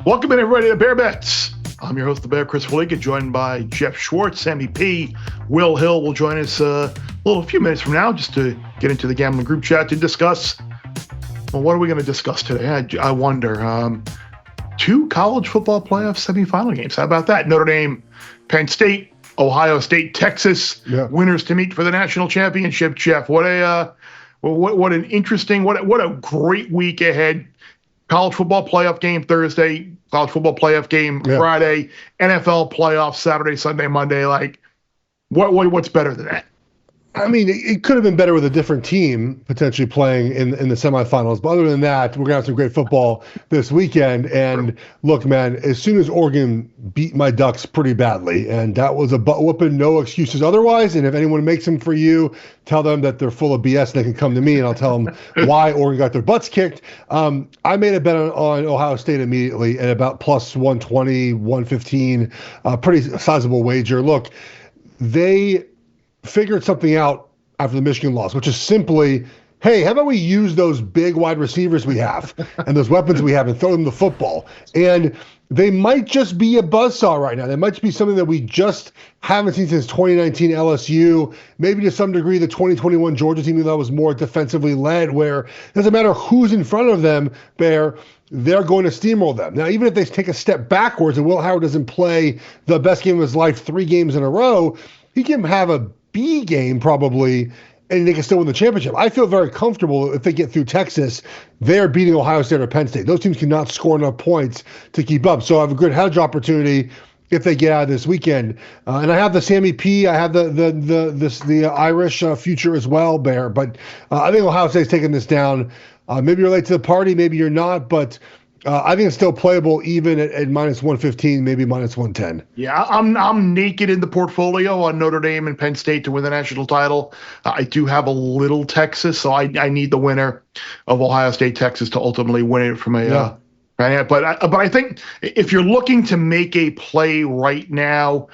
Welcome in, everybody, to Bear Bets. I'm your host, the Bear, Chris Fallica, joined by Geoff Schwartz, Sammy P. Will Hill will join us a few minutes from now just to get into the gambling group chat to discuss. Well, what are we going to discuss today? I wonder. Two college football playoff semifinal games. How about that? Notre Dame, Penn State, Ohio State, Texas. Yeah. Winners to meet for the national championship. Geoff, what an interesting, what a great week ahead. College football playoff game Thursday, college football playoff game Friday, NFL playoff Saturday, Sunday, Monday. Like, what's better than that? I mean, it could have been better with a different team potentially playing in the semifinals. But other than that, we're going to have some great football this weekend. And look, man, as soon as Oregon beat my Ducks pretty badly, and that was a butt whooping, no excuses otherwise. And if anyone makes them for you, tell them that they're full of BS and they can come to me and I'll tell them why Oregon got their butts kicked. I made a bet on Ohio State immediately at about plus 120, 115, pretty sizable wager. Look, they figured something out after the Michigan loss, which is simply, hey, how about we use those big wide receivers we have and those weapons we have and throw them the football? And they might just be a buzzsaw right now. They might just be something that we just haven't seen since 2019 LSU, maybe to some degree the 2021 Georgia team that was more defensively led, where it doesn't matter who's in front of them, Bear, they're going to steamroll them. Now, even if they take a step backwards and Will Howard doesn't play the best game of his life 3 games in a row, he can have a B game probably, and they can still win the championship. I feel very comfortable if they get through Texas, they're beating Ohio State or Penn State. Those teams cannot score enough points to keep up. So I have a good hedge opportunity if they get out of this weekend. And I have the Sammy P. I have the Irish future as well, Bear. But I think Ohio State's taking this down. Maybe you're late to the party, maybe you're not, but I think it's still playable even at minus 115, maybe minus 110. Yeah, I'm naked in the portfolio on Notre Dame and Penn State to win the national title. I do have a little Texas, so I need the winner of Ohio State, Texas to ultimately win it from a but I think if you're looking to make a play right now,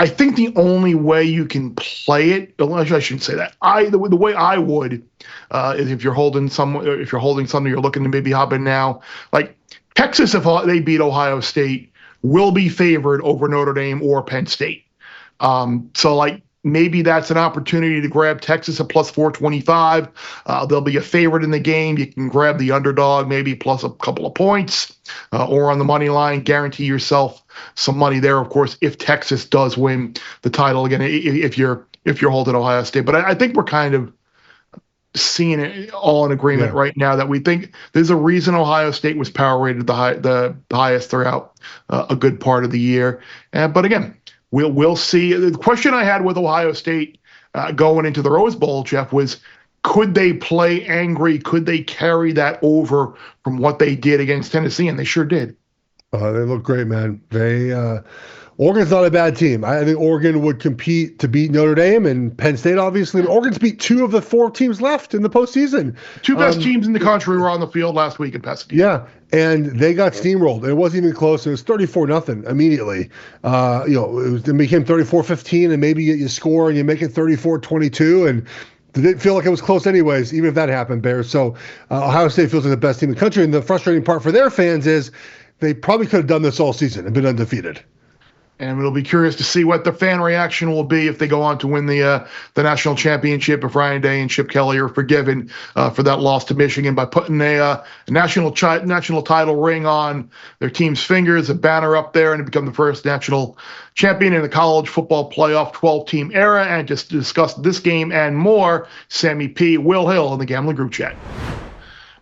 I think the only way you can play it, I shouldn't say that. The way I would is if you're holding something you're looking to maybe hop in now. Like Texas, if they beat Ohio State, will be favored over Notre Dame or Penn State. So like maybe that's an opportunity to grab Texas at plus 425. They'll be a favorite in the game. You can grab the underdog, maybe plus a couple of points, or on the money line, guarantee yourself some money there. Of course, if Texas does win the title again, if you're holding Ohio State. But I think we're kind of seeing it all in agreement right now that we think there's a reason Ohio State was power rated the highest throughout a good part of the year. But again, we'll see. The question I had with Ohio State going into the Rose Bowl, Geoff, was could they play angry? Could they carry that over from what they did against Tennessee? And they sure did. They look great, man. Oregon's not a bad team. I think Oregon would compete to beat Notre Dame and Penn State, obviously. Oregon's beat 2 of the 4 teams left in the postseason. 2 best teams in the country were on the field last week in Pasadena. Yeah, and they got steamrolled. It wasn't even close. It was 34-0 immediately. It became 34-15, and maybe you score and you make it 34-22, and it didn't feel like it was close anyways, even if that happened, Bear. So Ohio State feels like the best team in the country, and the frustrating part for their fans is they probably could have done this all season and been undefeated. And we'll be curious to see what the fan reaction will be if they go on to win the national championship, if Ryan Day and Chip Kelly are forgiven for that loss to Michigan by putting a national title ring on their team's fingers, a banner up there, and to become the first national champion in the college football playoff 12-team era. And just to discuss this game and more, Sammy P. Will Hill in the Gambling Group Chat.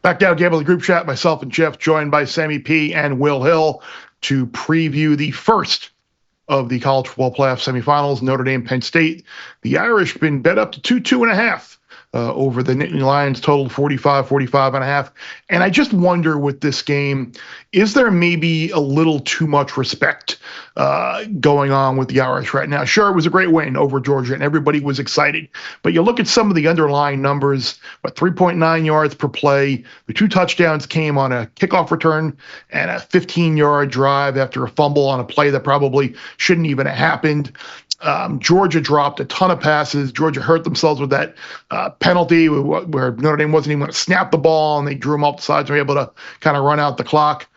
Back down Gambling Group Chat, myself and Geoff, joined by Sammy P. and Will Hill to preview the first of the college football playoff semifinals, Notre Dame, Penn State. The Irish been bet up to 2.5 over the Nittany Lions, total 45.5. And I just wonder with this game, is there maybe a little too much respect going on with the Irish right now? Sure, it was a great win over Georgia, and everybody was excited. But you look at some of the underlying numbers, 3.9 yards per play. The 2 touchdowns came on a kickoff return and a 15-yard drive after a fumble on a play that probably shouldn't even have happened. Georgia dropped a ton of passes. Georgia hurt themselves with that penalty where Notre Dame wasn't even going to snap the ball, and they drew them off the sides and were able to kind of run out the clock.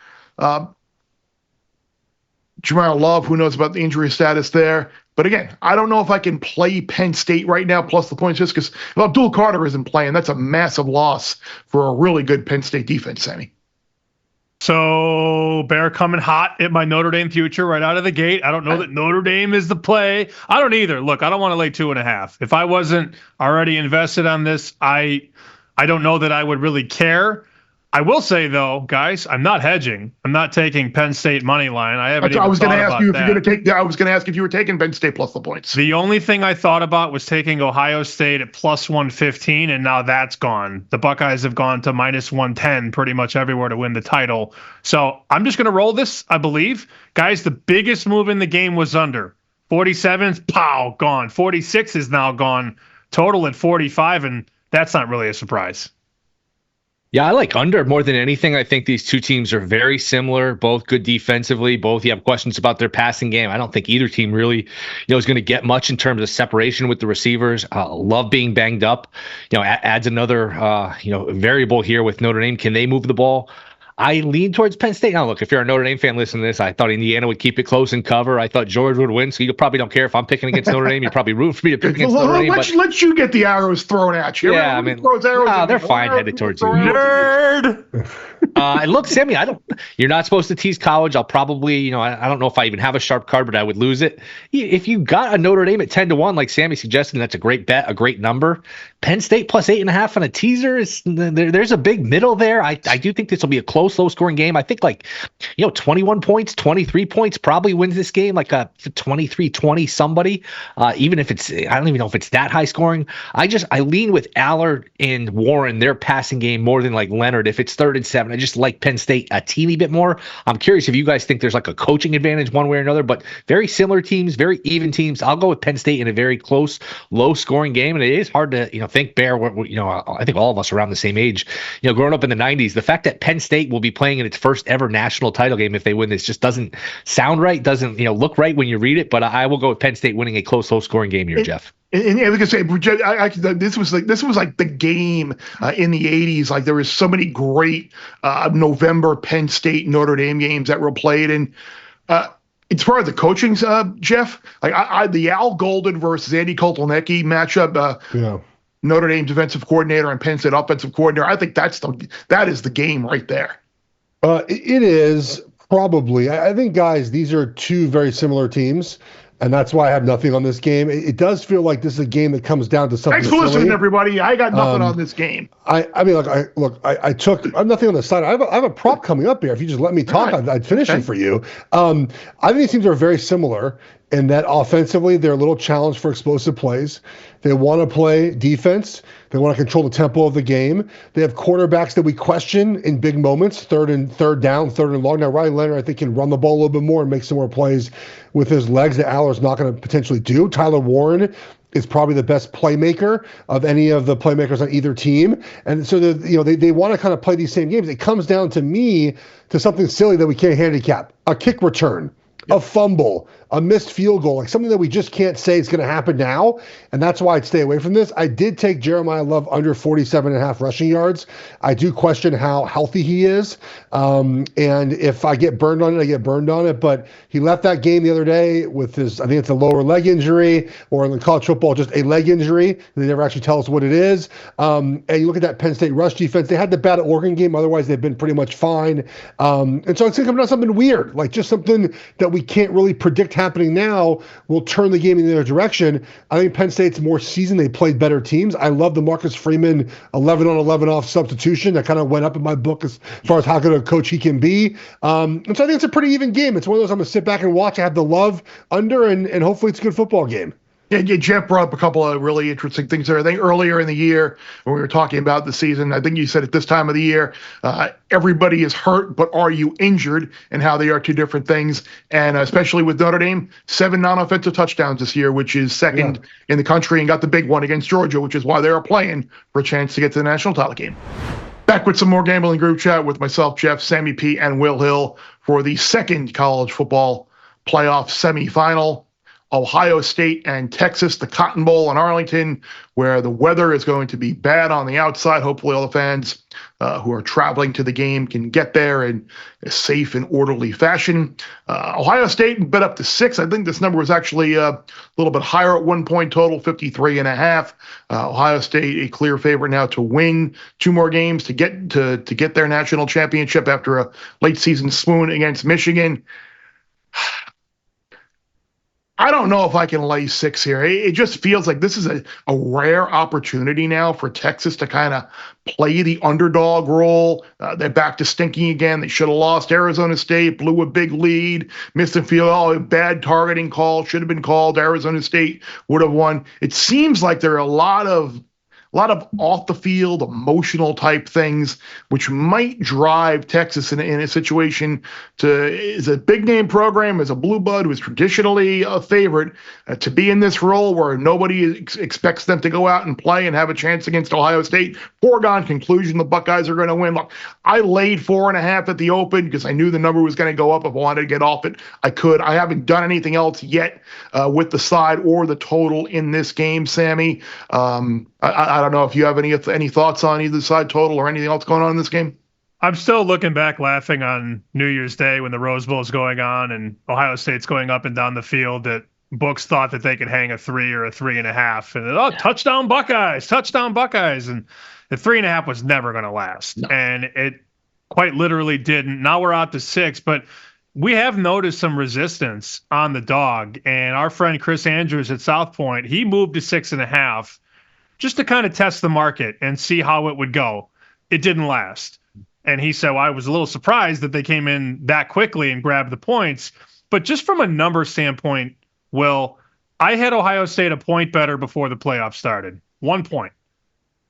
Jamal Love, who knows about the injury status there. But again, I don't know if I can play Penn State right now plus the points just because Abdul Carter isn't playing. That's a massive loss for a really good Penn State defense, Sammy. So Bear coming hot at my Notre Dame future right out of the gate. I don't know that Notre Dame is the play. I don't either. Look, I don't want to lay 2.5. If I wasn't already invested on this, I don't know that I would really care. I will say though, guys, I'm not hedging. I'm not taking Penn State money line. I was going to ask you if you're going to take. I was going to ask if you were taking Penn State plus the points. The only thing I thought about was taking Ohio State at plus 115, and now that's gone. The Buckeyes have gone to minus 110 pretty much everywhere to win the title. So I'm just going to roll this. I believe, guys, the biggest move in the game was under 47. Pow, gone. 46 is now gone. Total at 45, and that's not really a surprise. Yeah, I like under more than anything. I think these two teams are very similar, both good defensively. Both you have questions about their passing game. I don't think either team really, is going to get much in terms of separation with the receivers. Love being banged up. Adds another, variable here with Notre Dame. Can they move the ball? I lean towards Penn State. Now, look, if you're a Notre Dame fan listening to this, I thought Indiana would keep it close and cover. I thought Georgia would win, so you probably don't care if I'm picking against Notre Dame. You probably root for me to pick against Notre Dame. Let you get the arrows thrown at you. Yeah, I mean, they're fine headed towards you. Nerd! Look, Sammy, you're not supposed to tease college. I'll probably, I don't know if I even have a sharp card, but I would lose it. If you got a Notre Dame at 10-1, like Sammy suggested, that's a great bet, a great number. Penn State plus 8.5 on a teaser there's a big middle there. I do think this will be a close, low-scoring game. I think 21 points, 23 points probably wins this game, like a 23-20 somebody. Even if I don't even know if it's that high scoring. I lean with Allard and Warren, their passing game more than like Leonard. If it's 3rd and 7, I just like Penn State a teeny bit more. I'm curious if you guys think there's like a coaching advantage one way or another, but very similar teams, very even teams. I'll go with Penn State in a very close, low-scoring game, and it is hard to think Bear. I think all of us around the same age. Growing up in the '90s, the fact that Penn State will be playing in its first ever national title game if they win this just doesn't sound right. Doesn't look right when you read it. But I will go with Penn State winning a close, low-scoring game here, Geoff. And like I say, this was like the game in the '80s. Like there was so many great November Penn State Notre Dame games that were played, and as far as the coaching, Geoff, like the Al Golden versus Andy Kotelnicki matchup. Notre Dame defensive coordinator and Penn State offensive coordinator. I think that is the game right there. It is probably. I think, guys, these are two very similar teams. And that's why I have nothing on this game. It does feel like this is a game that comes down to something. Thanks for listening, everybody. I got nothing on this game. I have nothing on the side. I have a prop coming up here. If you just let me talk, right. I'd finish it for you. I think these teams are very similar in that offensively they're a little challenged for explosive plays. They want to play defense. They want to control the tempo of the game. They have quarterbacks that we question in big moments, third and long. Now, Riley Leonard, I think, can run the ball a little bit more and make some more plays with his legs that Allar's not going to potentially do. Tyler Warren is probably the best playmaker of any of the playmakers on either team. And so they want to kind of play these same games. It comes down to me to something silly that we can't handicap. A kick return. A fumble, a missed field goal, like something that we just can't say is going to happen now. And that's why I'd stay away from this. I did take Jeremiah Love under 47.5 rushing yards. I do question how healthy he is. And if I get burned on it, I get burned on it. But he left that game the other day with I think it's a lower leg injury, or in college football, just a leg injury. They never actually tell us what it is. And you look at that Penn State rush defense. They had the bad Oregon game. Otherwise, they've been pretty much fine. And so it's going to come down to something weird, like just something that we can't really predict happening now will turn the game in the other direction. I think Penn State's more seasoned. They played better teams. I love the Marcus Freeman 11 on 11 off substitution. That kind of went up in my book as far as how good a coach he can be. And so I think it's a pretty even game. It's one of those I'm going to sit back and watch. I have the love under, and hopefully it's a good football game. Yeah, Geoff brought up a couple of really interesting things there. I think earlier in the year when we were talking about the season, I think you said at this time of the year, everybody is hurt, but are you injured? And how they are two different things. And especially with Notre Dame, 7 non-offensive touchdowns this year, which is second in the country, and got the big one against Georgia, which is why they are playing for a chance to get to the national title game. Back with some more gambling group chat with myself, Geoff, Sammy P, and Will Hill for the second college football playoff semifinal. Ohio State and Texas, the Cotton Bowl in Arlington, where the weather is going to be bad on the outside. Hopefully all the fans who are traveling to the game can get there in a safe and orderly fashion. Ohio State bet up to 6. I think this number was actually a little bit higher at one point total, 53.5. Ohio State a clear favorite now to win 2 more games to get their national championship after a late season swoon against Michigan. I don't know if I can lay 6 here. It just feels like this is a rare opportunity now for Texas to kind of play the underdog role. They're back to stinking again. They should have lost. Arizona State blew a big lead, missed the field. Oh, bad targeting call, should have been called. Arizona State would have won. It seems like there are a lot of off the field emotional type things which might drive Texas in a situation is a big name program, as a blue blood who is traditionally a favorite, to be in this role where nobody expects them to go out and play and have a chance against Ohio State. Foregone conclusion, the Buckeyes are going to win. Look, I laid 4.5 at the open because I knew the number was going to go up. If I wanted to get off it, I could. I haven't done anything else yet with the side or the total in this game, Sammy. I don't know if you have any thoughts on either side total or anything else going on in this game. I'm still looking back laughing on New Year's Day when the Rose Bowl is going on and Ohio State's going up and down the field that books thought that they could hang a 3 or a 3.5. And touchdown Buckeyes. And the 3.5 was never going to last. No. And it quite literally didn't. Now we're out to 6, but we have noticed some resistance on the dog. And our friend Chris Andrews at South Point, he moved to 6.5 just to kind of test the market and see how it would go. It didn't last. And he said, well, I was a little surprised that they came in that quickly and grabbed the points. But just from a number standpoint, Will, I had Ohio State a point better before the playoffs started. 1 point.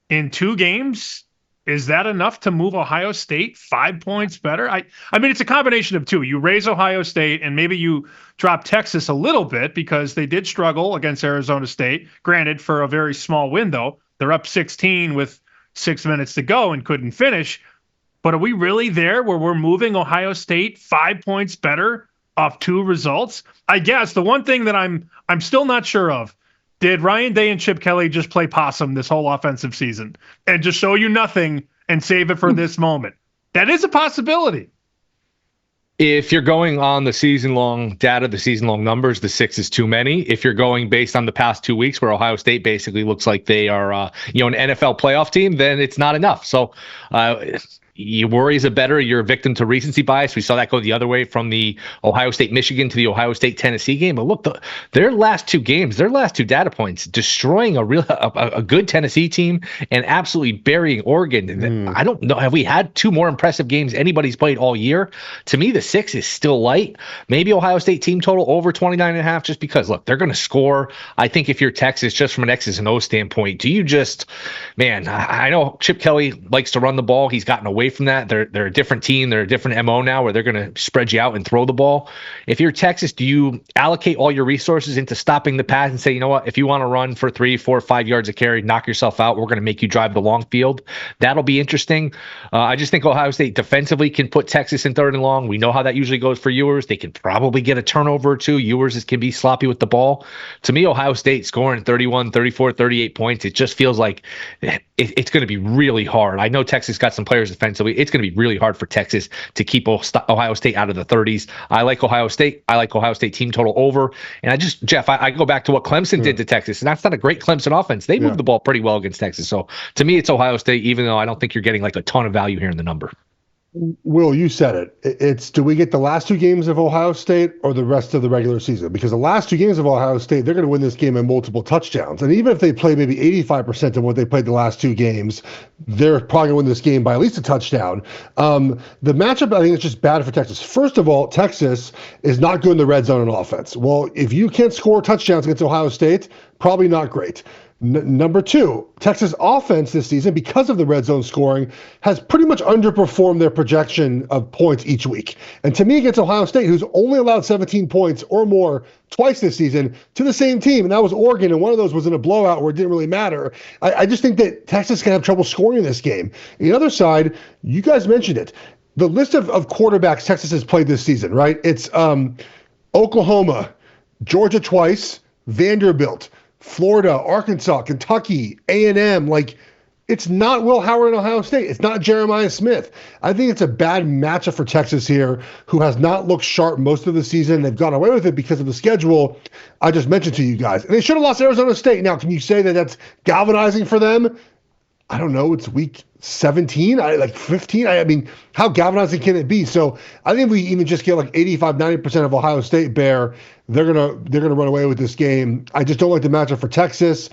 In 2 games, is that enough to move Ohio State 5 points better? I mean, it's a combination of 2. You raise Ohio State and maybe you drop Texas a little bit because they did struggle against Arizona State. Granted, for a very small window, they're up 16 with 6 minutes to go and couldn't finish. But are we really there where we're moving Ohio State 5 points better off 2 results? I guess the one thing that I'm still not sure of, did Ryan Day and Chip Kelly just play possum this whole offensive season and just show you nothing and save it for this moment? That is a possibility. If you're going on the season-long data, the season-long numbers, the 6 is too many. If you're going based on the past 2 weeks where Ohio State basically looks like they are an NFL playoff team, then it's not enough. So you worry as a bettor, you're a victim to recency bias. We saw that go the other way from the Ohio State-Michigan to the Ohio State-Tennessee game. But look, their last 2 games, their last 2 data points, destroying a good Tennessee team and absolutely burying Oregon. I don't know. Have we had 2 more impressive games anybody's played all year? To me, the 6 is still light. Maybe Ohio State team total over 29.5 just because, look, they're going to score. I think if you're Texas, just from an X's and O's standpoint, I know Chip Kelly likes to run the ball. He's gotten away from that. They're a different team. They're a different MO now where they're going to spread you out and throw the ball. If you're Texas, do you allocate all your resources into stopping the pass and say, you know what, if you want to run for 3, 4, 5 yards a carry, knock yourself out, we're going to make you drive the long field? That'll be interesting. I just think Ohio State defensively can put Texas in 3rd and long. We know how that usually goes for Ewers. They can probably get a turnover or 2. Ewers can be sloppy with the ball. To me, Ohio State scoring 31, 34, 38 points, it just feels like it's going to be really hard. I know Texas got some players defensively. It's going to be really hard for Texas to keep Ohio State out of the 30s. I like Ohio State. I like Ohio State team total over. And Jeff, I go back to what Clemson did to Texas, and that's not a great Clemson offense. They moved the ball pretty well against Texas. So to me, it's Ohio State, even though I don't think you're getting like a ton of value here in the number. Will, you said it. It's, do we get the last 2 games of Ohio State or the rest of the regular season? Because the last 2 games of Ohio State, they're going to win this game in multiple touchdowns. And even if they play maybe 85% of what they played the last 2 games, they're probably going to win this game by at least a touchdown. The matchup, I think, is just bad for Texas. First of all, Texas is not good in the red zone on offense. Well, if you can't score touchdowns against Ohio State, probably not great. Number 2, Texas offense this season, because of the red zone scoring, has pretty much underperformed their projection of points each week. And to me, against Ohio State, who's only allowed 17 points or more twice this season to the same team, and that was Oregon, and one of those was in a blowout where it didn't really matter. I just think that Texas can have trouble scoring in this game. The other side, you guys mentioned it, the list of quarterbacks Texas has played this season, right? It's Oklahoma, Georgia twice, Vanderbilt, Florida, Arkansas, Kentucky, A&M. Like, it's not Will Howard and Ohio State. It's not Jeremiah Smith. I think it's a bad matchup for Texas here, who has not looked sharp most of the season. They've gone away with it because of the schedule I just mentioned to you guys. And they should have lost Arizona State. Now, can you say that that's galvanizing for them? I don't know. It's week 17, like 15. I mean, how galvanizing can it be? So I think if we even just get like 85, 90% of Ohio State Bear, they're gonna run away with this game. I just don't like the matchup for Texas.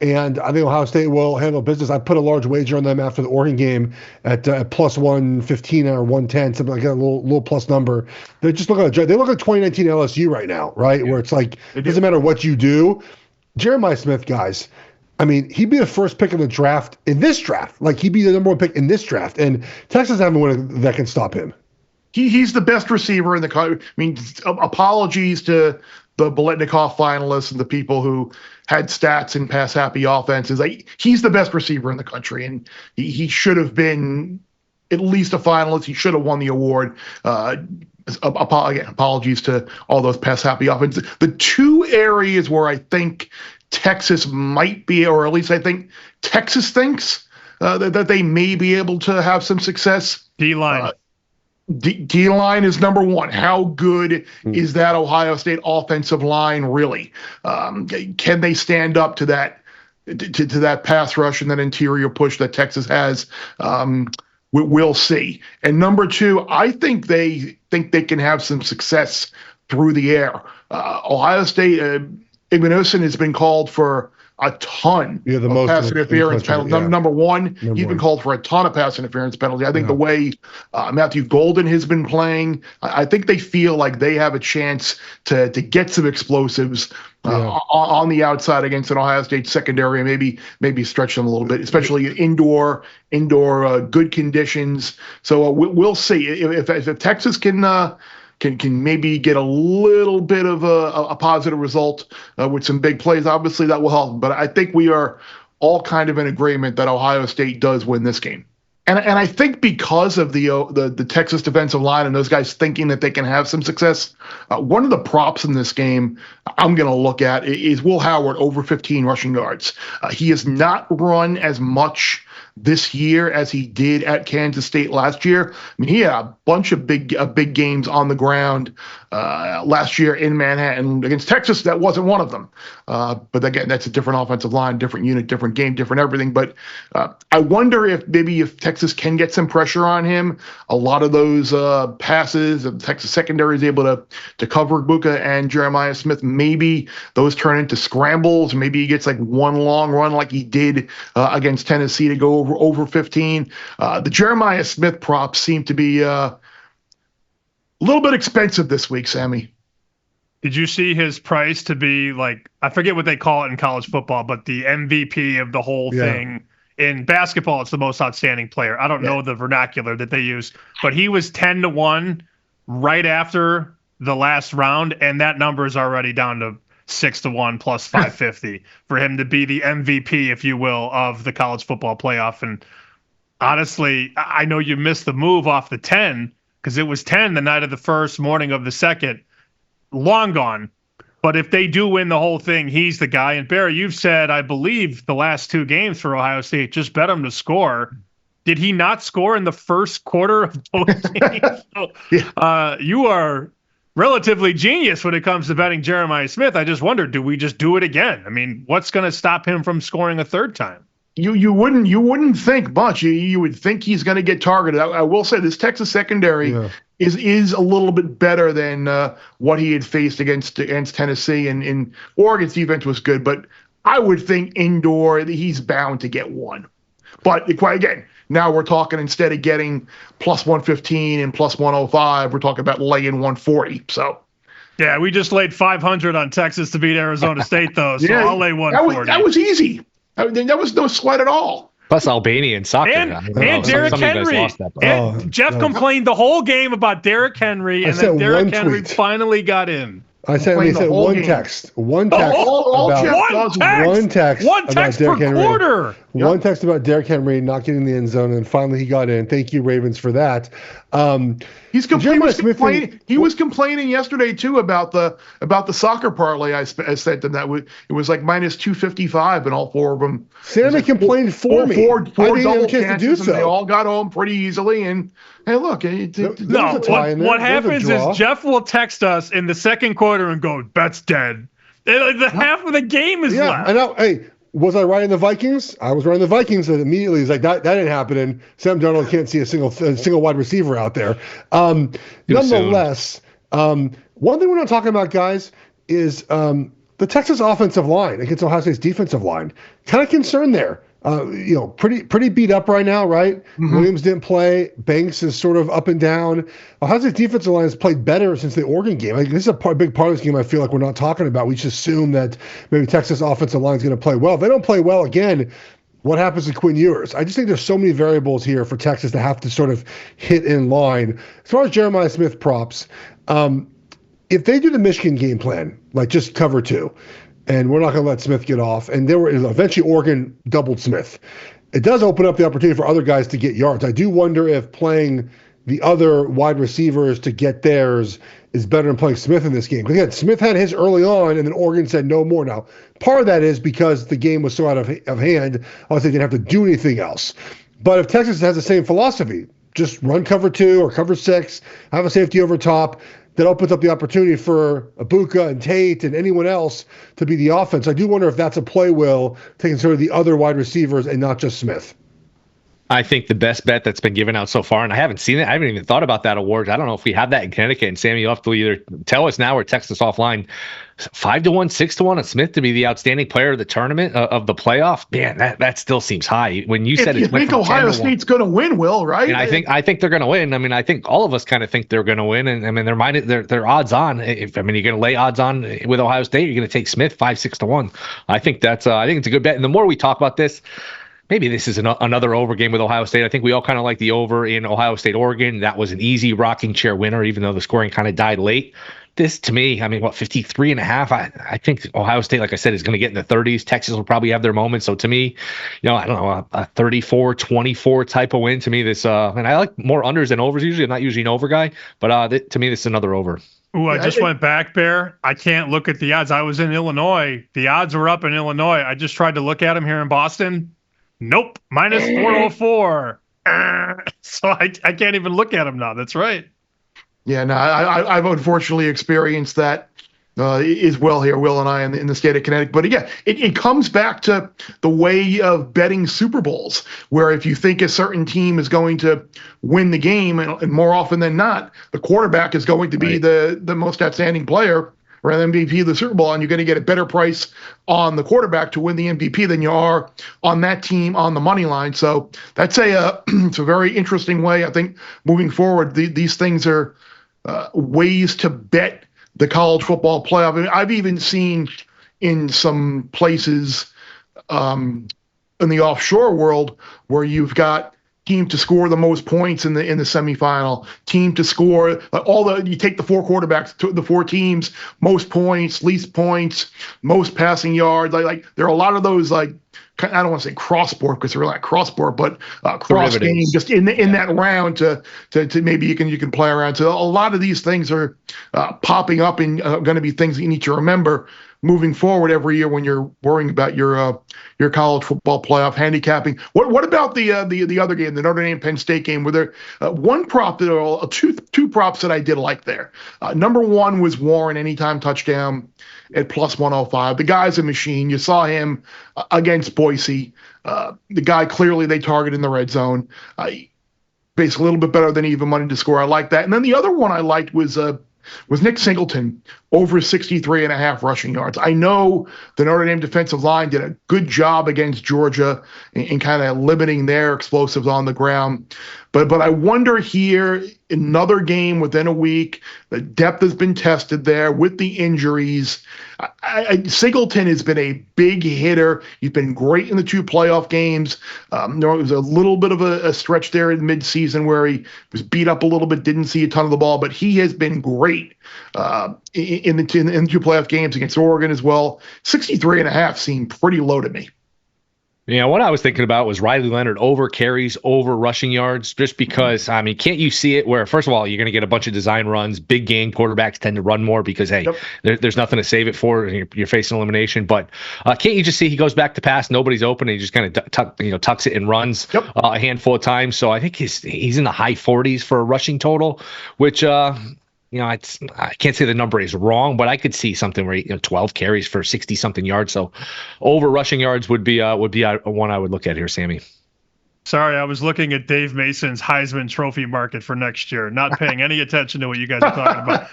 And I think Ohio State will handle business. I put a large wager on them after the Oregon game at plus 115 or 110, something like that, a little plus number. They just look like 2019 LSU right now, right? Yeah. Where it's like, it doesn't matter what you do. Jeremiah Smith, guys, I mean, he'd be the first pick in the draft, in this draft. Like, he'd be the number one pick in this draft. And Texas haven't one that can stop him. He's the best receiver in the country. I mean, apologies to the Biletnikoff finalists and the people who had stats in pass-happy offenses. He's the best receiver in the country, and he should have been at least a finalist. He should have won the award. Apologies to all those pass-happy offenses. The two areas where I think Texas might be, or at least I think Texas thinks that they may be able to have some success. D-line. D-line is number one. How good is that Ohio State offensive line really? Can they stand up to that to that pass rush and that interior push that Texas has? We'll see. And number two, I think they can have some success through the air. Ohio State, Igbenogson has been called for a ton of pass interference penalties. Yeah. Number one, he's been called for a ton of pass interference penalties. I think the way Matthew Golden has been playing, I think they feel like they have a chance to get some explosives on the outside against an Ohio State secondary, and maybe stretch them a little bit, especially indoor good conditions. So we'll see if Texas can maybe get a little bit of a positive result with some big plays. Obviously, that will help. But I think we are all kind of in agreement that Ohio State does win this game. And I think because of the Texas defensive line and those guys thinking that they can have some success, one of the props in this game I'm going to look at is Will Howard over 15 rushing yards. He has not run as much this year as he did at Kansas State last year. I mean, he had a bunch of big games on the ground last year in Manhattan against Texas. That wasn't one of them. But again, that's a different offensive line, different unit, different game, different everything. But I wonder if Texas can get some pressure on him. A lot of those passes, the Texas secondary is able to cover Buka and Jeremiah Smith. Maybe those turn into scrambles. Maybe he gets like one long run like he did against Tennessee to go over 15. The Jeremiah Smith props seem to be a little bit expensive this week, Sammy. Did you see his price to be like, I forget what they call it in college football, but the MVP of the whole thing? In basketball, it's the most outstanding player. I don't know the vernacular that they use, but he was 10-1 right after the last round, and that number is already down to 6-1 plus 550 for him to be the MVP, if you will, of the college football playoff. And honestly, I know you missed the move off the 10 because it was 10 the night of the first, morning of the second. Long gone. But if they do win the whole thing, he's the guy. And Barry, you've said, I believe, the last two games for Ohio State, just bet him to score. Did he not score in the first quarter of both games? So, you are relatively genius when it comes to betting Jeremiah Smith. I just wondered, do we just do it again? I mean, what's going to stop him from scoring a third time? You wouldn't think much. You would think he's going to get targeted. I will say this Texas secondary is a little bit better than what he had faced against Tennessee, and Oregon's defense was good. But I would think indoor he's bound to get one. But again, now we're talking, instead of getting plus 115 and plus 105, we're talking about laying 140. So. Yeah, we just laid 500 on Texas to beat Arizona State, though. So I'll lay 140. That was easy. That was no sweat at all. Plus Albanian soccer. And Derrick Henry. Geoff complained the whole game about Derrick Henry, and then Derrick Henry finally got in. I said one text. One text per quarter. One text about Derrick Henry not getting the end zone, and finally he got in. Thank you, Ravens, for that. He was complaining yesterday too about the soccer parlay I sent him. It was like minus 255 in all four of them. Sammy complained for me. Four double chances, and they all got home pretty easily. And hey, look, what happens is Geoff will text us in the second quarter and go, "Bet's dead." Half of the game is left. I know. Hey. Was I right in the Vikings? I was right in the Vikings, and immediately he's like, that didn't happen, and Sam Darnold can't see a single wide receiver out there. Nonetheless, one thing we're not talking about, guys, is the Texas offensive line against Ohio State's defensive line. Kind of concerned there. Pretty beat up right now, right? Mm-hmm. Williams didn't play. Banks is sort of up and down. Ohio State's defensive line has played better since the Oregon game. This is a big part of this game I feel like we're not talking about. We just assume that maybe Texas offensive line is going to play well. If they don't play well again, what happens to Quinn Ewers? I just think there's so many variables here for Texas to have to sort of hit in line. As far as Jeremiah Smith props, if they do the Michigan game plan, like just cover 2, and we're not going to let Smith get off. And eventually Oregon doubled Smith. It does open up the opportunity for other guys to get yards. I do wonder if playing the other wide receivers to get theirs is better than playing Smith in this game. Because again, Smith had his early on, and then Oregon said no more. Now, part of that is because the game was so out of hand, I was thinking they didn't have to do anything else. But if Texas has the same philosophy, just run cover 2 or cover 6, have a safety over top, that opens up the opportunity for Ibuka and Tate and anyone else to be the offense. I do wonder if that's a play, Will, to consider the other wide receivers and not just Smith. I think the best bet that's been given out so far, and I haven't seen it. I haven't even thought about that award. I don't know if we have that in Connecticut. And Sammy, you'll have to either tell us now or text us offline. 5-1, 6-1 on Smith to be the outstanding player of the tournament of the playoff. Man, that still seems high. When you said you think Ohio State's going to win, Will, right? And I think they're going to win. I mean, I think all of us kind of think they're going to win. And I mean, they're odds on. You're going to lay odds on with Ohio State. You're going to take Smith 5-6-1. I think it's a good bet. And the more we talk about this, maybe this is another over game with Ohio State. I think we all kind of like the over in Ohio State, Oregon. That was an easy rocking chair winner, even though the scoring kind of died late. This, to me, 53.5. I think Ohio State, like I said, is going to get in the 30s. Texas will probably have their moments. So to me, I don't know, a 34-24 type of win. To me, this, and I like more unders than overs usually. I'm not usually an over guy, but to me, this is another over. Ooh, I just went back, Bear. I can't look at the odds. I was in Illinois. The odds were up in Illinois. I just tried to look at them here in Boston. Nope, minus 404. So I can't even look at them now. That's right. Yeah, no, I've unfortunately experienced that as well here, Will and I, in the state of Connecticut. But again, it comes back to the way of betting Super Bowls, where if you think a certain team is going to win the game, and more often than not, the quarterback is going to be the most outstanding player or MVP of the Super Bowl, and you're going to get a better price on the quarterback to win the MVP than you are on that team on the money line. So that's it's a very interesting way. I think moving forward, these things are ways to bet the college football playoff. I mean, I've even seen in some places in the offshore world where you've got team to score the most points in the semifinal, team to score you take the 4 quarterbacks to the 4 teams, most points, least points, most passing yards. Like there are a lot of those, like, I don't want to say cross sport because they're not cross sport, but cross game just in that round to maybe you can play around. So a lot of these things are popping up and going to be things that you need to remember moving forward every year when you're worrying about your college football playoff handicapping. What about the other game, the Notre Dame Penn State game? Were there one prop two props that I did like there? Number one was Warren anytime touchdown at plus 105. The guy's a machine. You saw him against Boise. The guy clearly they target in the red zone. Basically a little bit better than even money to score. I like that. And then the other one I liked was Nick Singleton over 63.5 rushing yards. I know the Notre Dame defensive line did a good job against Georgia in kind of limiting their explosives on the ground. But I wonder here, another game within a week, the depth has been tested there with the injuries. Singleton has been a big hitter. He's been great in the 2 playoff games. There was a little bit of a stretch there in midseason where he was beat up a little bit, didn't see a ton of the ball, but he has been great in the 2 playoff games against Oregon as well. 63.5 seemed pretty low to me. Yeah, what I was thinking about was Riley Leonard over carries, over rushing yards, just because, I mean, can't you see it where, first of all, you're going to get a bunch of design runs, big game quarterbacks tend to run more because, hey, there's nothing to save it for, and you're facing elimination. But can't you just see he goes back to pass, nobody's open, and he just kind of tucks it and runs a handful of times. So I think he's in the high 40s for a rushing total, which I can't say the number is wrong, but I could see something where 12 carries for 60 something yards. So over rushing yards would be a one I would look at here, Sammy. Sorry, I was looking at Dave Mason's Heisman Trophy market for next year, not paying any attention to what you guys are talking about.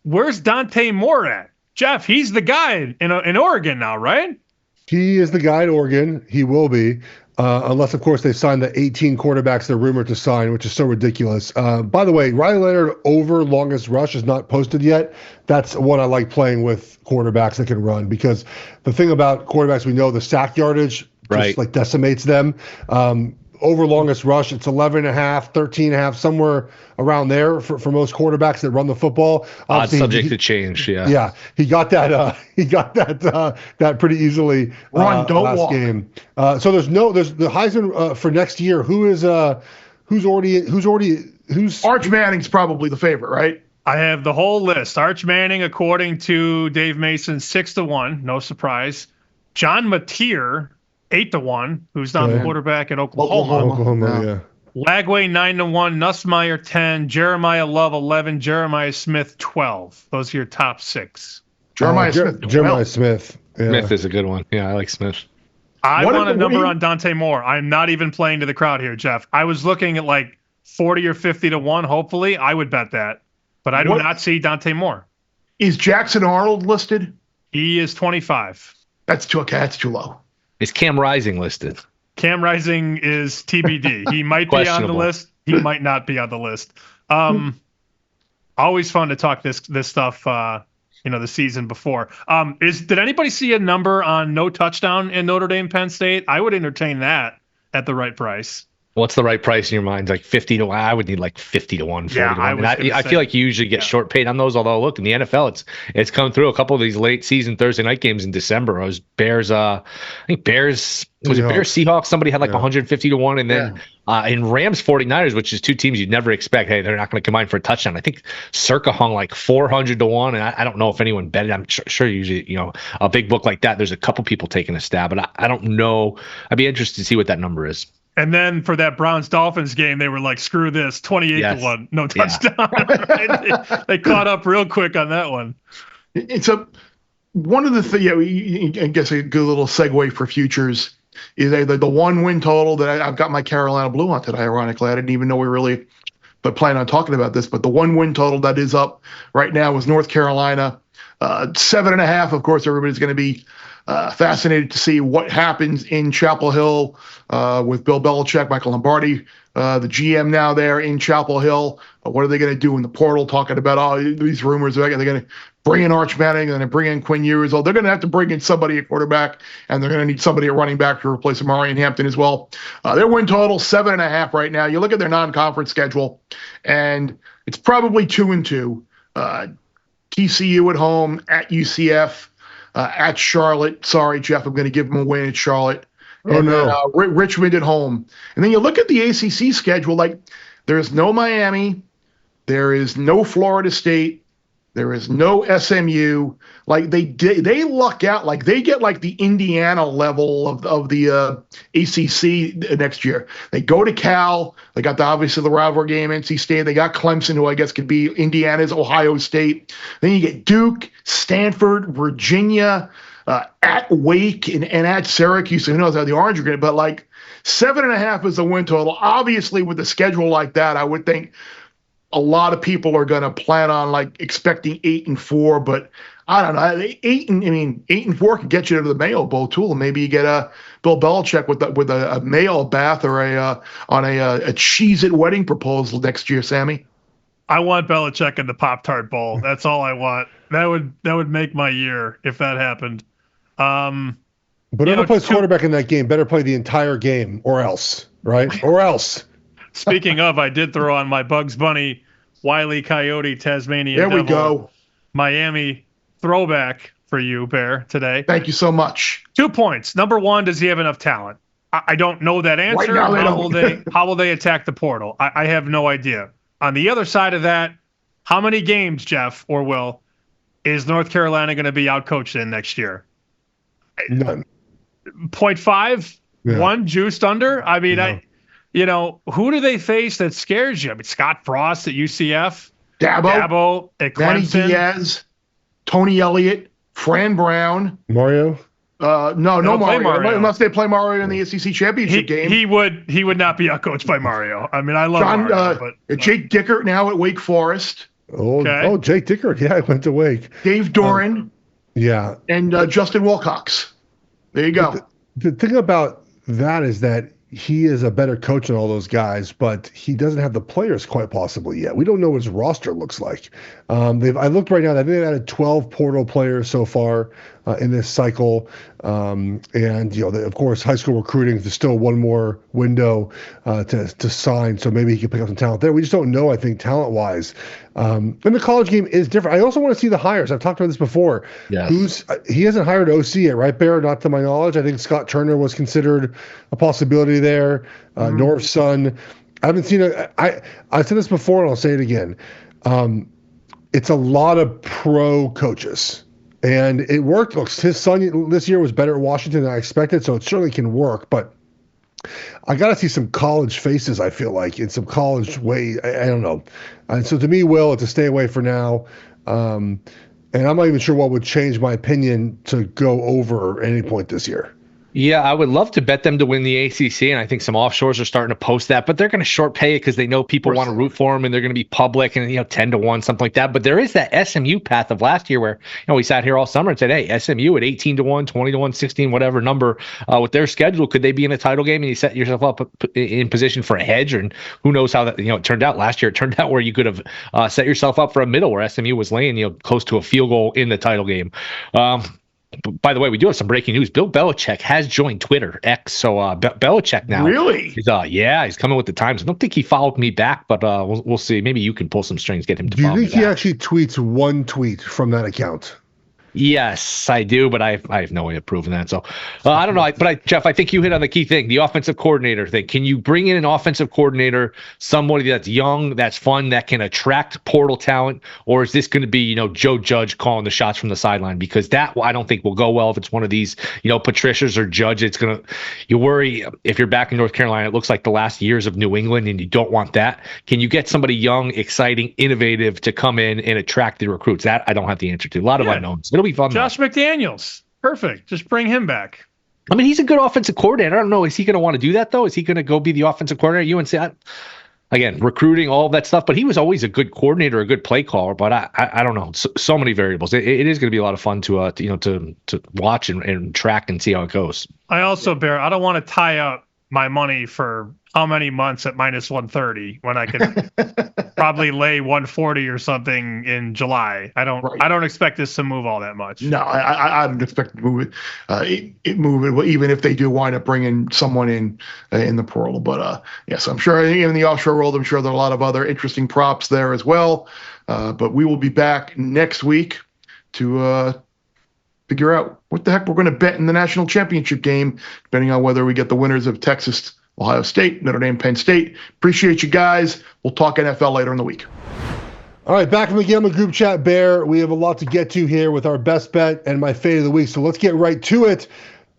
Where's Dante Moore at? Geoff, he's the guy in Oregon now, right? He is the guy at Oregon. He will be. Unless, of course, they sign the 18 quarterbacks they're rumored to sign, which is so ridiculous. By the way, Riley Leonard over longest rush is not posted yet. That's what I like playing with quarterbacks that can run, because the thing about quarterbacks, we know the sack yardage just like decimates them. Over longest rush, it's 11.5, 13.5, somewhere around there for most quarterbacks that run the football. Subject to change, yeah. Yeah, he got that. He got that pretty easily last game. So there's the Heisman for next year. Who's Arch Manning's probably the favorite, right? I have the whole list. Arch Manning, according to Dave Mason, 6-1, no surprise. John Mateer, 8-1, who's now the quarterback at Oklahoma. Yeah. Lagway 9-1, Nussmeier 10, Jeremiah Love 11, Jeremiah Smith 12. Those are your top 6. Jeremiah Smith. Yeah. Smith is a good one. Yeah, I like Smith. I want a number on Dante Moore. I'm not even playing to the crowd here, Geoff. I was looking at like 40 or 50-1. Hopefully, I would bet that, but I do not see Dante Moore. Is Jackson Arnold listed? He is 25. That's too low. Is Cam Rising listed? Cam Rising is TBD. He might be on the list. He might not be on the list. Always fun to talk this stuff. The season before. Did anybody see a number on no touchdown in Notre Dame Penn State? I would entertain that at the right price. What's the right price in your mind? Like 50-1. I would need like 50-1, 40-1. I feel like you usually get short paid on those. Although look, in the NFL, it's come through a couple of these late season Thursday night games in December. It was Bears. I think Bears Seahawks. Somebody had like 150-1, and then in Rams 49ers, which is two teams you'd never expect. Hey, they're not going to combine for a touchdown. I think Circa hung like 400-1, and I don't know if anyone bet it. I'm sure usually a big book like that, there's a couple people taking a stab, but I don't know. I'd be interested to see what that number is. And then for that Browns-Dolphins game, they were like, screw this, 28-1, no touchdown. Right? They caught up real quick on that one. It's one of the things, I guess a good little segue for futures is the one win total that I've got my Carolina Blue on today, ironically. I didn't even know we really plan on talking about this, but the one win total that is up right now is North Carolina. 7.5, of course, everybody's going to be fascinated to see what happens in Chapel Hill with Bill Belichick, Michael Lombardi, the GM now there in Chapel Hill. What are they going to do in the portal? Talking about all these rumors. They're going to bring in Arch Manning and then bring in Quinn Ewers. They're going to have to bring in somebody at quarterback, and they're going to need somebody at running back to replace Amari and Hampton as well. Their win total 7.5 right now. You look at their non-conference schedule, and it's probably 2-2. TCU at home, at UCF, at Charlotte. Sorry, Geoff, I'm going to give them a win at Charlotte. And then Richmond at home. And then you look at the ACC schedule, like there's no Miami, there is no Florida State, there is no SMU. Like they luck out, like they get like the Indiana level of the ACC next year. They go to Cal. They got obviously the rivalry game, NC State. They got Clemson, who I guess could be Indiana's Ohio State. Then you get Duke, Stanford, Virginia, at Wake and at Syracuse. Who knows how the Orange are going to, but like 7.5 is the win total. Obviously, with a schedule like that, I would think a lot of people are going to plan on like expecting 8-4, but I don't know. 8-4 could get you to the Mayo Bowl too, and maybe you get a Bill Belichick with a Mayo bath or a Cheez-It wedding proposal next year, Sammy. I want Belichick in the Pop-Tart Bowl. That's all I want. That would make my year if that happened. But whoever plays quarterback in that game better play the entire game, or else, right? Or else. Speaking of, I did throw on my Bugs Bunny, Wile E. Coyote, Tasmanian There Devil, we go. Miami throwback for you, Bear, today. Thank you so much. 2 points. Number one, does he have enough talent? I don't know that answer. Right now, how will they attack the portal? I have no idea. On the other side of that, how many games, Geoff or Will, is North Carolina going to be outcoached in next year? None. 0.5? Yeah. 1 juiced under? I mean, Yeah. who do they face that scares you? I mean, Scott Frost at UCF, Dabo at Manny Clemson. Diaz, Tony Elliott, Fran Brown. Mario? No Mario. Unless they play Mario in the SEC championship game. He would not be outcoached by Mario. I mean, I love Mario, but Jake Dickert now at Wake Forest. Jake Dickert. Yeah, I went to Wake. Dave Doran. Yeah. And Justin Wilcox. There you go. The thing about that is that he is a better coach than all those guys, but he doesn't have the players quite possibly yet. We don't know what his roster looks like. I looked right now. I think they've added 12 portal players so far in this cycle. And, of course, high school recruiting is still one more window to sign. So maybe he can pick up some talent there. We just don't know, I think, talent-wise. And the college game is different. I also want to see the hires. I've talked about this before. Yes. He hasn't hired OC yet, right, Bear? Not to my knowledge. I think Scott Turner was considered a possibility there. North's son. I haven't seen I said this before, and I'll say it again. It's a lot of pro coaches. And it worked. Look, his son this year was better at Washington than I expected, so it certainly can work. But I got to see some college faces, I feel like, in some college way. I don't know. And so to me, Will, it's a stay away for now. And I'm not even sure what would change my opinion to go over at any point this year. Yeah, I would love to bet them to win the ACC, and I think some offshores are starting to post that, but they're going to short pay it because they know people want to root for them, and they're going to be public and 10-1, something like that. But there is that SMU path of last year where we sat here all summer and said, hey, SMU at 18-1, 20-1, 16, whatever number with their schedule, could they be in a title game and you set yourself up in position for a hedge? And who knows how that it turned out last year? It turned out where you could have set yourself up for a middle where SMU was laying close to a field goal in the title game. By the way, we do have some breaking news. Bill Belichick has joined Twitter, X. So Belichick now. Really? He's coming with the times. I don't think he followed me back, but we'll see. Maybe you can pull some strings, get him to follow me back. Do you think he actually tweets one tweet from that account? Yes, I do, but I have no way of proving that. So I don't know. Geoff, I think you hit on the key thing, the offensive coordinator thing. Can you bring in an offensive coordinator, somebody that's young, that's fun, that can attract portal talent, or is this going to be Joe Judge calling the shots from the sideline? Because that I don't think will go well if it's one of these Patricias or Judge. It's gonna you worry if you're back in North Carolina. It looks like the last years of New England, and you don't want that. Can you get somebody young, exciting, innovative to come in and attract the recruits? That I don't have the answer to. A lot of unknowns. It'll be fun. Josh McDaniels. Perfect. Just bring him back. I mean, he's a good offensive coordinator. I don't know. Is he going to want to do that, though? Is he going to go be the offensive coordinator at UNC? Again, recruiting, all of that stuff. But he was always a good coordinator, a good play caller. But I don't know. So many variables. It is going to be a lot of fun to watch and track and see how it goes. I also, Bear, I don't want to tie up my money for how many months at minus 130 when I could probably lay 140 or something in July. I don't expect this to move all that much. No, I don't expect to move it. Move it. Well, even if they do wind up bringing someone in the portal. But yes, I'm sure in the offshore world, I'm sure there are a lot of other interesting props there as well. But we will be back next week to figure out what the heck we're going to bet in the national championship game, depending on whether we get the winners of Texas, Ohio State, Notre Dame, Penn State. Appreciate you guys. We'll talk NFL later in the week. All right, back from the Gambling Group Chat, Bear. We have a lot to get to here with our best bet and my fade of the week. So let's get right to it.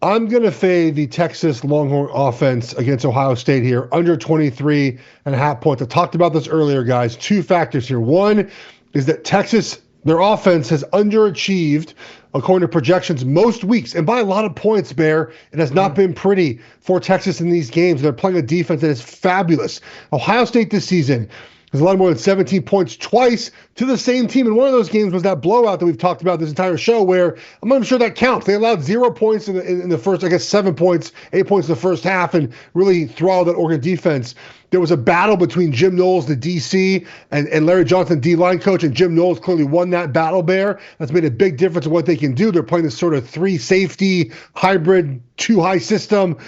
I'm going to fade the Texas Longhorn offense against Ohio State here, under 23.5 points. I talked about this earlier, guys. Two factors here. One is that Texas, their offense has underachieved according to projections most weeks, and by a lot of points, Bear. It has not been pretty for Texas in these games. They're playing a defense that is fabulous. Ohio State this season has allowed more than 17 points twice to the same team, and one of those games was that blowout that we've talked about this entire show, where I'm not even sure that counts. They allowed 0 points in the first, 7 points, 8 points in the first half, and really throttled that Oregon defense. There was a battle between Jim Knowles, the DC, and Larry Johnson, D-line coach, and Jim Knowles clearly won that battle, Bear. That's made a big difference in what they can do. They're playing this sort of 3 safety hybrid 2 high system.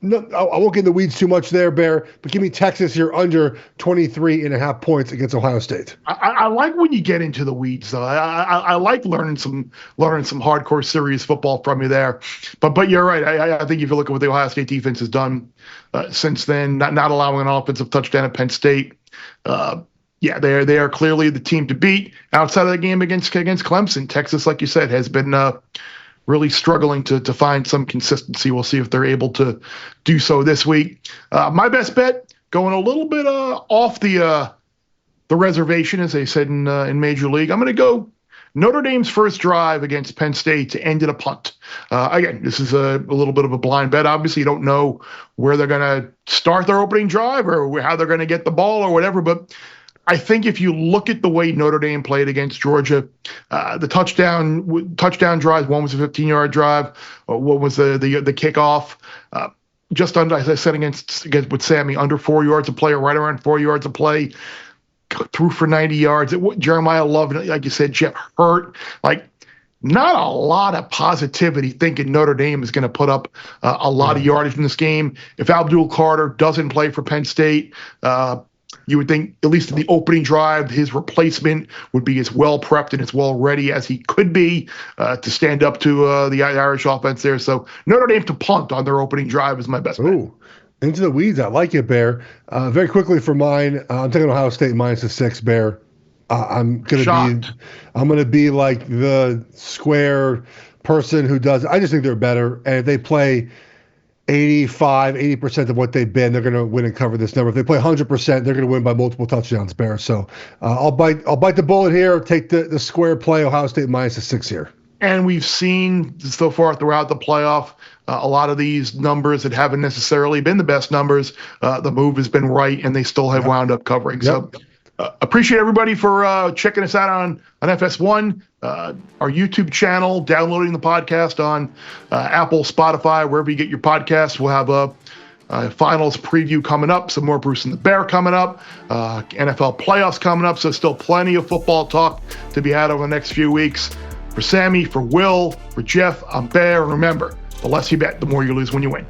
No, I won't get in the weeds too much there, Bear, but give me Texas here under 23.5 points against Ohio State. I like when you get into the weeds, though. I like learning some hardcore serious football from you there. But you're right. I think if you look at what the Ohio State defense has done since then, not allowing an offensive touchdown at Penn State. They are clearly the team to beat. Outside of the game against Clemson, Texas, like you said, has been really struggling to find some consistency. We'll see if they're able to do so this week. My best bet, going a little bit off the reservation, as they said in Major League. I'm going to go Notre Dame's first drive against Penn State to end in a punt. Again, this is a little bit of a blind bet. Obviously, you don't know where they're going to start their opening drive or how they're going to get the ball or whatever, but I think if you look at the way Notre Dame played against Georgia, the touchdown drives, one was a 15-yard drive, one was the kickoff. Just under, as I said against with Sammy, under 4 yards of play or right around 4 yards of play, threw for 90 yards. Jeremiah Love, like you said, Jeff Hurt. Not a lot of positivity thinking Notre Dame is going to put up a lot of yardage in this game. If Abdul Carter doesn't play for Penn State, you would think, at least in the opening drive, his replacement would be as well prepped and as well ready as he could be to stand up to the Irish offense there. So Notre Dame to punt on their opening drive is my best bet. Ooh, into the weeds. I like it, Bear. Very quickly for mine, I'm taking Ohio State -6, Bear. I'm gonna be like the square person who does. I just think they're better, and if they play 80% of what they've been, they're going to win and cover this number. If they play 100%, they're going to win by multiple touchdowns, Bear. So I'll bite the bullet here. Take the square play, Ohio State -6 here. And we've seen so far throughout the playoff a lot of these numbers that haven't necessarily been the best numbers. The move has been right, and they still have wound up covering. Yep. So appreciate everybody for checking us out on FS1, our YouTube channel, downloading the podcast on Apple, Spotify, wherever you get your podcasts. We'll have a finals preview coming up, some more Bruce and the Bear coming up, NFL playoffs coming up, so still plenty of football talk to be had over the next few weeks. For Sammy, for Will, for Jeff, I'm Bear, and remember, the less you bet, the more you lose when you win.